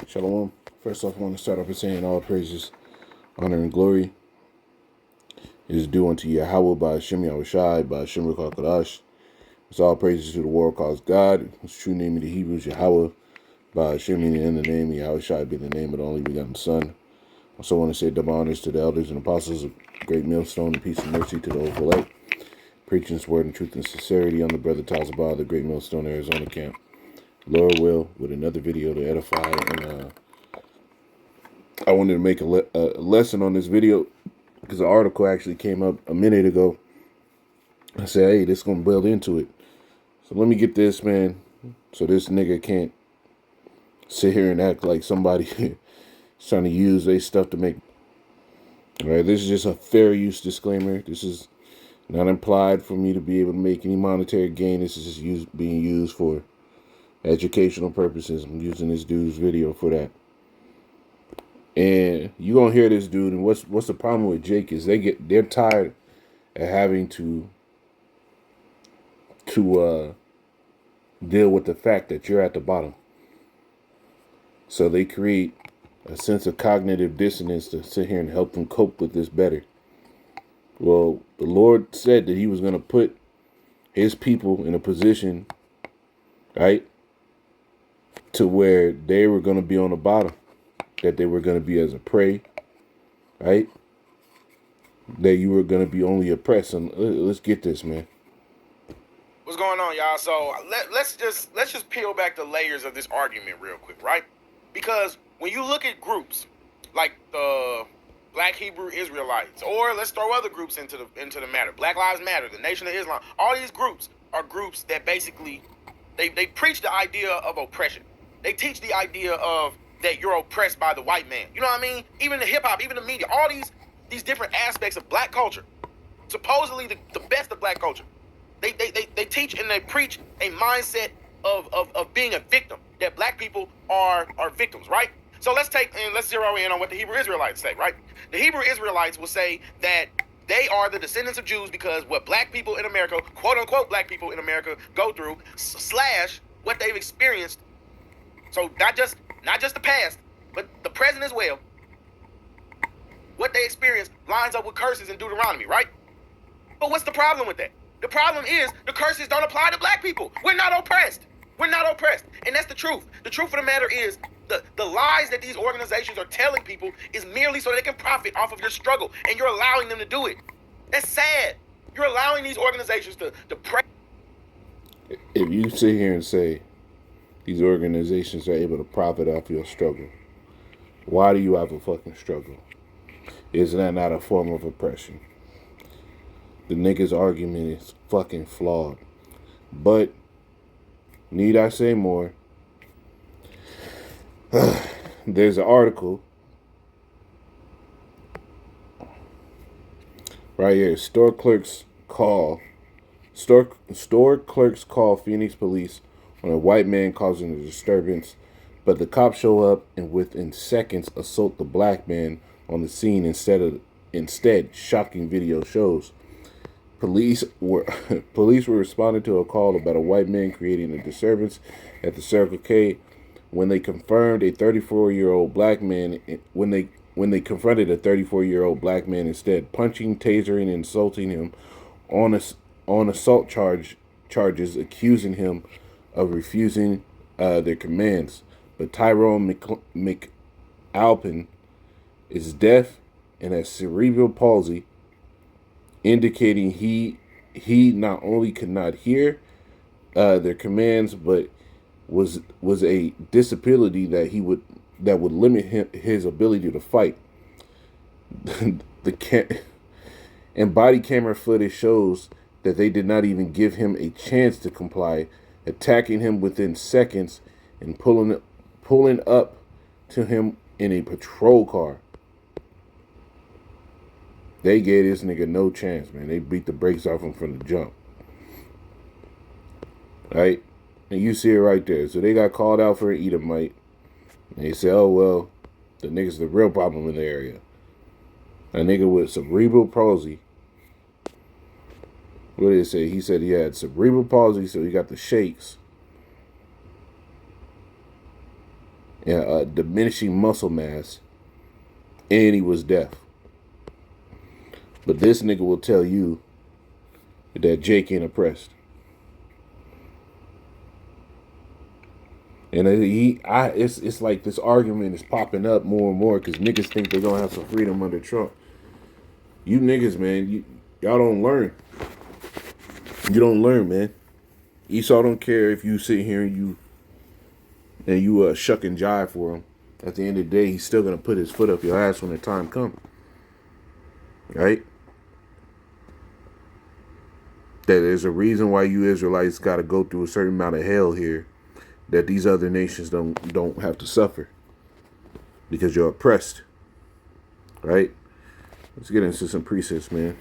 Shalom. First off, I want to start off by saying all praises, honor, and glory is due unto Yahweh by Hashem Yahushai, by Hashem Rukal Kadash. It's all praises to the world calls God. His true name in the Hebrew is Yahweh, by Hashem in the name of Yahushai be the name of the only begotten Son. Also want to say double honors to the elders and apostles of Great Millstone, and peace and mercy to the whole elect. Preaching this word in truth and sincerity on the brother Tazabah, the Great Millstone, Arizona camp. Lord will, with another video to edify, and I wanted to make a lesson on this video because the article actually came up a minute ago. I said, hey, this is going to build into it. So let me get this, man, so this nigga can't sit here and act like somebody is trying to use their stuff to make. All right, this is just a fair use disclaimer. This is not implied for me to be able to make any monetary gain. This is just being used for educational purposes. I'm using this dude's video for that. And you're gonna hear this dude, and what's the problem with Jake is they're tired of having to deal with the fact that you're at the bottom. So they create a sense of cognitive dissonance to sit here and help them cope with this better. Well, the Lord said that he was gonna put his people in a position, right, to where they were gonna be on the bottom. That they were going to be as a prey, right? That you were going to be only oppressed. And let's get this, man. What's going on, y'all? So let's just peel back the layers of this argument real quick, right? Because when you look at groups like the Black Hebrew Israelites, or let's throw other groups into the matter, Black Lives Matter, the Nation of Islam, all these groups are groups that basically they preach the idea of oppression. They teach the idea of that you're oppressed by the white man. You know what I mean? Even the hip-hop, even the media, all these different aspects of black culture, supposedly the best of black culture, they teach and they preach a mindset of being a victim, that black people are victims, right? So let's zero in on what the Hebrew Israelites say, right? The Hebrew Israelites will say that they are the descendants of Jews because what black people in America, quote-unquote black people in America, go through, slash what they've experienced. So not just the past, but the present as well. What they experienced lines up with curses in Deuteronomy, right? But what's the problem with that? The problem is the curses don't apply to black people. We're not oppressed. We're not oppressed. And that's the truth. The truth of the matter is the lies that these organizations are telling people is merely so they can profit off of your struggle. And you're allowing them to do it. That's sad. You're allowing these organizations to pray. If you sit here and say these organizations are able to profit off your struggle, why do you have a fucking struggle? Is that not a form of oppression? The nigga's argument is fucking flawed. But, need I say more? There's an article right here. Store clerks call Phoenix police on a white man causing a disturbance, but the cops show up and within seconds assault the black man on the scene instead, shocking video shows. Police were responding to a call about a white man creating a disturbance at the Circle K when they confronted a 34-year-old black man instead, punching, tasering, and insulting him on assault charges, accusing him of refusing their commands. But Tyrone McAlpin is deaf and has cerebral palsy, indicating he not only could not hear their commands, but was a disability that would limit his ability to fight. And body camera footage shows that they did not even give him a chance to comply, attacking him within seconds and pulling up to him in a patrol car. They gave this nigga no chance, man. They beat the brakes off him from the jump. Right? And you see it right there. So they got called out for an Edomite. And they said, oh, well, the nigga's the real problem in the area. A nigga with cerebral palsy. What did it say? He said he had cerebral palsy, so he got the shakes. and diminishing muscle mass, and he was deaf. But this nigga will tell you that Jake ain't oppressed. And it's like this argument is popping up more and more because niggas think they're gonna have some freedom under Trump. You niggas, man, y'all don't learn. You don't learn, man. Esau don't care if you sit here and you shuck and jive for him. At the end of the day, he's still gonna put his foot up your ass when the time comes. Right? That there's a reason why you Israelites gotta go through a certain amount of hell here that these other nations don't have to suffer. Because you're oppressed. Right? Let's get into some precepts, man.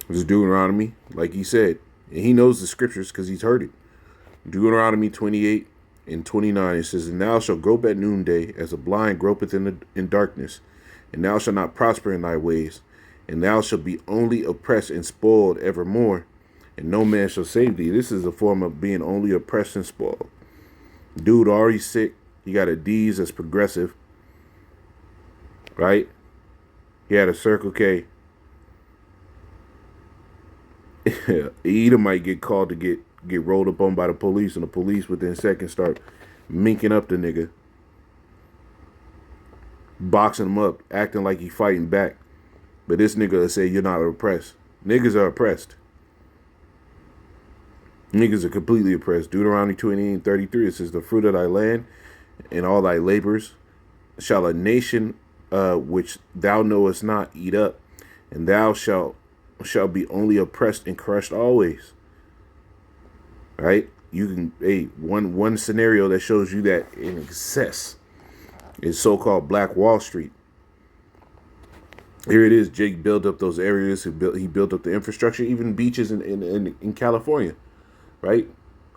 This is Deuteronomy, like he said. And he knows the scriptures because he's heard it. Deuteronomy 28 and 29, it says, "And thou shalt grope at noonday, as a blind gropeth in darkness. And thou shalt not prosper in thy ways. And thou shalt be only oppressed and spoiled evermore. And no man shall save thee." This is a form of being only oppressed and spoiled. Dude already sick. He got a D's that's progressive. Right? He had a Circle K. Edom might get called to get rolled up on by the police, and the police within seconds start minking up the nigga, boxing him up, acting like he fighting back. But this nigga will say you're not oppressed. Niggas are oppressed. Niggas are completely oppressed. Deuteronomy 28 and 33, it says, "The fruit of thy land and all thy labors shall a nation which thou knowest not eat up, and thou shalt be only oppressed and crushed always." Right? You can one scenario that shows you that in excess is so-called Black Wall Street. Here it is. Jake built up those areas. He built up the infrastructure, even beaches in California. Right?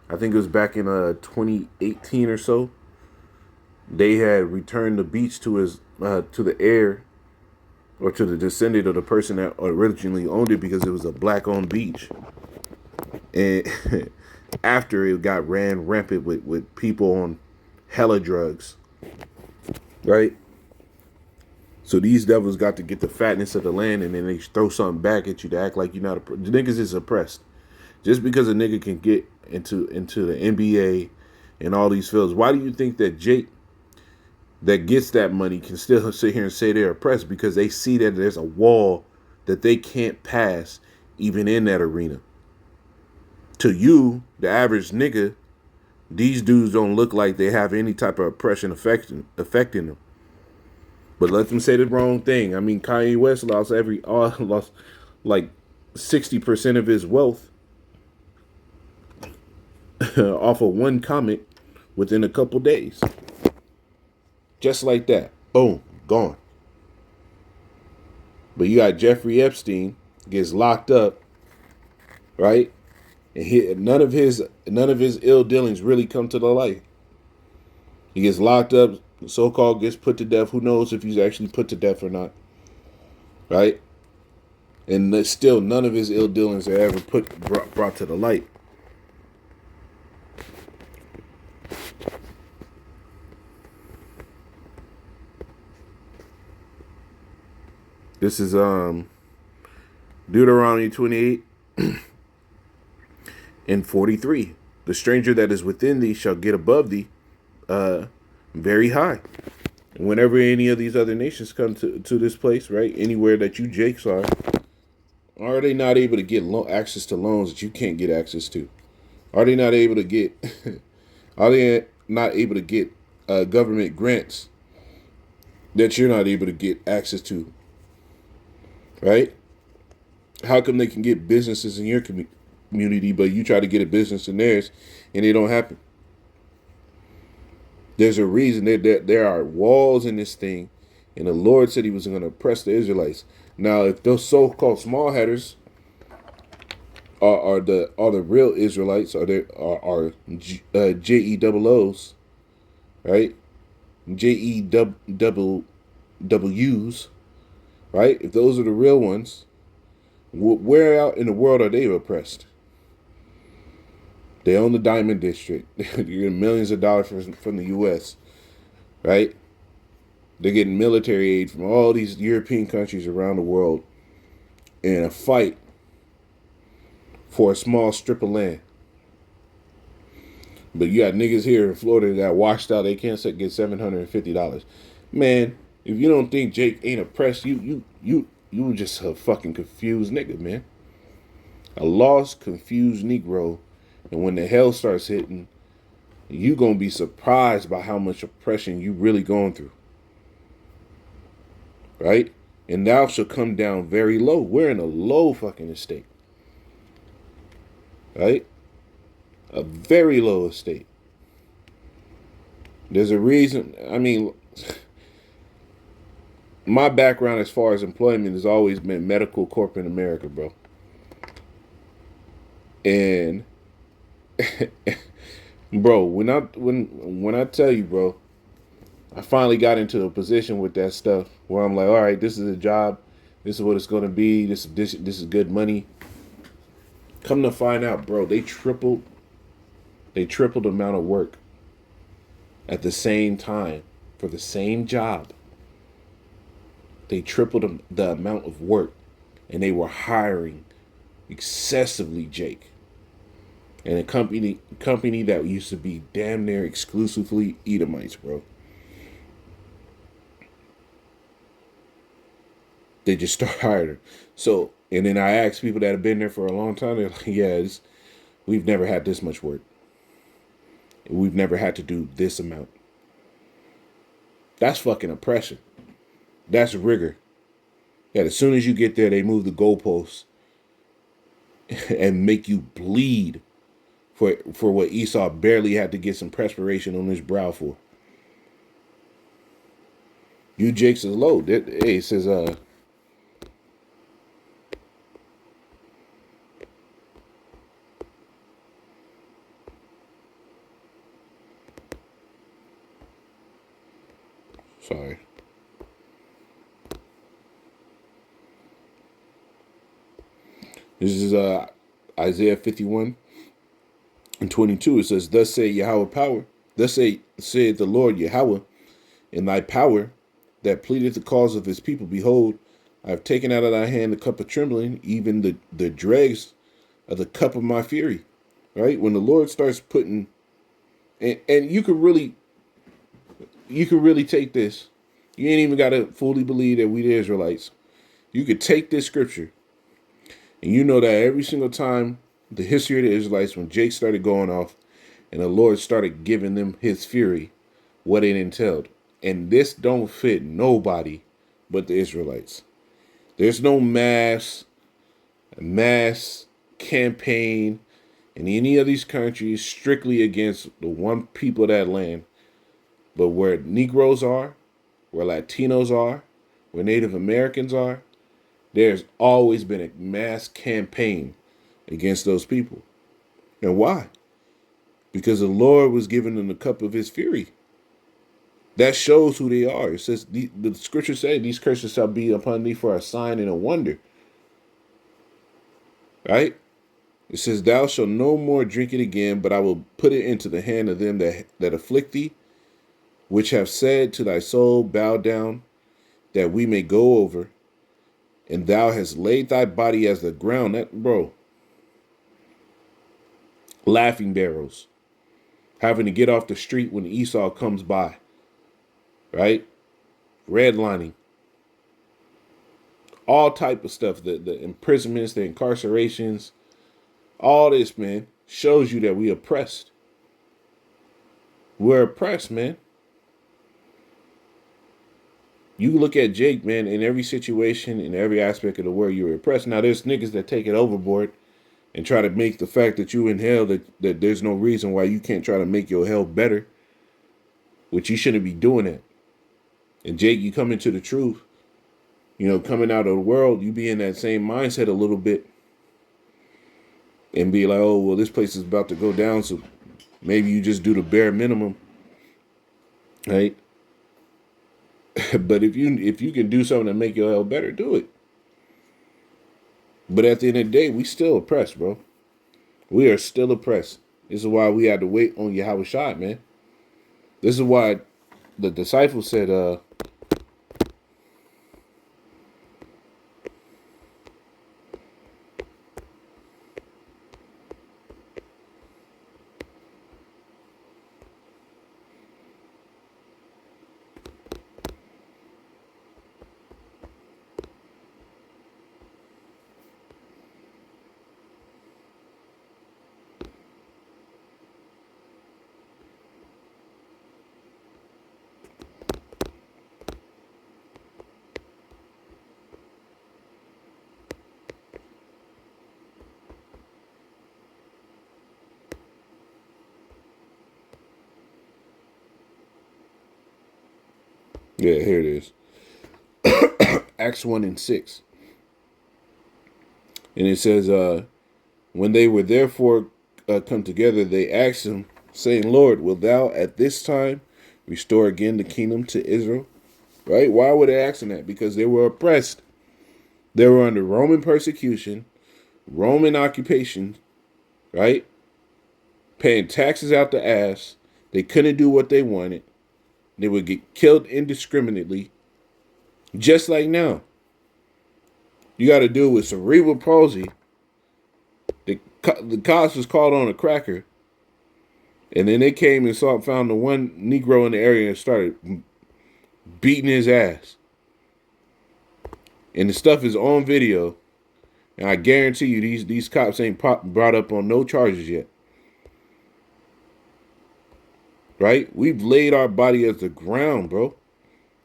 I think it was back in 2018 or so. They had returned the beach to the heir, or to the descendant of the person that originally owned it, because it was a black-owned beach. And after it got ran rampant with people on hella drugs. Right? So these devils got to get the fatness of the land, and then they throw something back at you to act like you're not oppressed. The niggas is oppressed. Just because a nigga can get into the NBA and all these fields, why do you think that Jake that gets that money can still sit here and say they're oppressed? Because they see that there's a wall that they can't pass even in that arena. To you, the average nigga, these dudes don't look like they have any type of oppression affecting them. But let them say the wrong thing. I mean, Kanye West lost like 60% of his wealth off of one comment within a couple days. Just like that. Boom. Gone. But you got Jeffrey Epstein gets locked up, right? And none of his ill dealings really come to the light. He gets locked up, so-called gets put to death. Who knows if he's actually put to death or not, right? And still, none of his ill dealings are ever brought to the light. This is Deuteronomy 28 and 43. "The stranger that is within thee shall get above thee very high." Whenever any of these other nations come to this place, right, anywhere that you Jakes are they not able to get access to loans that you can't get access to? Are they not able to get are they not able to get government grants that you're not able to get access to? Right? How come they can get businesses in your community, but you try to get a business in theirs and it don't happen? There's a reason that there are walls in this thing, and the Lord said he was going to oppress the Israelites. Now, if those so-called small headers are the real Israelites, are JEWs, right? JEWs, right? If those are the real ones, Where out in the world are they oppressed? They own the Diamond District. They're getting millions of dollars from the U.S., right? They're getting military aid from all these European countries around the world in a fight for a small strip of land. But you got niggas here in Florida that got washed out. They can't get $750. Man, if you don't think Jake ain't oppressed, you just a fucking confused nigga, man. A lost, confused Negro. And when the hell starts hitting, you gonna be surprised by how much oppression you really going through. Right? And thou shall come down very low. We're in a low fucking estate. Right? A very low estate. There's a reason. I mean, my background as far as employment has always been medical corporate America, bro. And bro, when I tell you, bro, I finally got into a position with that stuff where I'm like, all right, this is a job, this is what it's gonna be, this is good money. Come to find out, bro, they tripled the amount of work at the same time for the same job. They tripled the amount of work, and they were hiring excessively, Jake. And a company that used to be damn near exclusively Edomites, bro. They just start hiring. So, and then I asked people that have been there for a long time, they're like, yeah, we've never had this much work. We've never had to do this amount. That's fucking oppression. That's rigor. Yeah, as soon as you get there, they move the goalposts and make you bleed for what Esau barely had to get some perspiration on his brow for. You Jakes is low. Hey, it says sorry. This is Isaiah 51:22. It says, thus say Yahweh power. Saith the Lord Yahweh, in thy power that pleadeth the cause of his people. Behold, I have taken out of thy hand the cup of trembling, even the dregs of the cup of my fury. Right? When the Lord starts putting, and you could really take this. You ain't even got to fully believe that we the Israelites. You could take this scripture, and you know that every single time the history of the Israelites, when Jake started going off and the Lord started giving them his fury, what it entailed. And this don't fit nobody but the Israelites. There's no mass campaign in any of these countries strictly against the one people of that land. But where Negroes are, where Latinos are, where Native Americans are, there's always been a mass campaign against those people. And why? Because the Lord was giving them the cup of his fury. That shows who they are. It says, the scriptures say, these curses shall be upon thee for a sign and a wonder. Right? It says, thou shalt no more drink it again, but I will put it into the hand of them that afflict thee, which have said to thy soul, bow down, that we may go over. And thou hast laid thy body as the ground. That, bro. Laughing barrels. Having to get off the street when Esau comes by. Right? Redlining. All type of stuff. The imprisonments, the incarcerations. All this, man, shows you that we oppressed. We're oppressed, man. You look at Jake, man, in every situation, in every aspect of the world, you're oppressed. Now, there's niggas that take it overboard and try to make the fact that you in hell, that there's no reason why you can't try to make your hell better, which you shouldn't be doing that. And Jake, you come into the truth, coming out of the world, you be in that same mindset a little bit and be like, oh, well, this place is about to go down, so maybe you just do the bare minimum, right? But if you can do something to make your hell better, do it. But at the end of the day, we still oppressed, bro. We are still oppressed. This is why we had to wait on Yahweh Shai, man. This is why the disciples said, yeah, here it is. Acts 1 and 6. And it says, when they were therefore come together, they asked him, saying, Lord, wilt thou at this time restore again the kingdom to Israel? Right? Why were they asking that? Because they were oppressed. They were under Roman persecution, Roman occupation, right? Paying taxes out the ass. They couldn't do what they wanted. They would get killed indiscriminately. Just like now. You got to deal with cerebral palsy. The cops was called on a cracker. And then they came and found the one Negro in the area and started beating his ass. And the stuff is on video. And I guarantee you these cops ain't brought up on no charges yet. Right? We've laid our body as the ground, bro.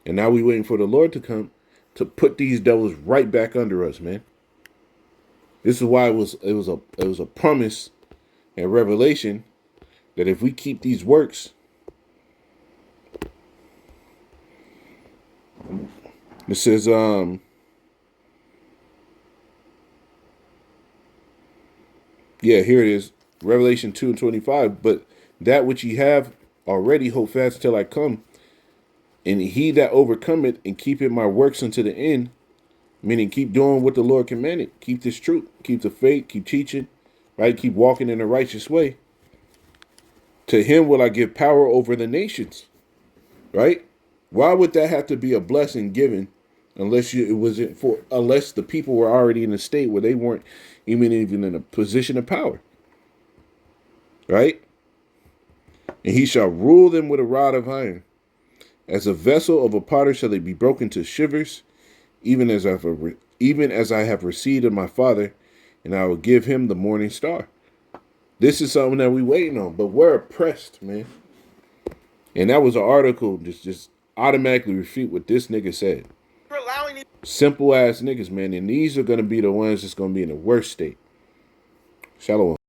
And now we waiting for the Lord to come to put these devils right back under us, man. This is why it was a promise and revelation that if we keep these works, it says here it is, Revelation 2 and 25. But that which ye have already hold fast till I come, and he that overcometh and keepeth my works unto the end, meaning keep doing what the Lord commanded, keep this truth, keep the faith, keep teaching, right? Keep walking in the righteous way. To him will I give power over the nations, right? Why would that have to be a blessing given unless the people were already in a state where they weren't even in a position of power, right? And he shall rule them with a rod of iron. As a vessel of a potter shall they be broken to shivers, even as I have received of my Father, and I will give him the morning star. This is something that we waiting on, but we're oppressed, man. And that was an article just automatically refute what this nigga said. Simple ass niggas, man, and these are gonna be the ones that's gonna be in the worst state. Shalom.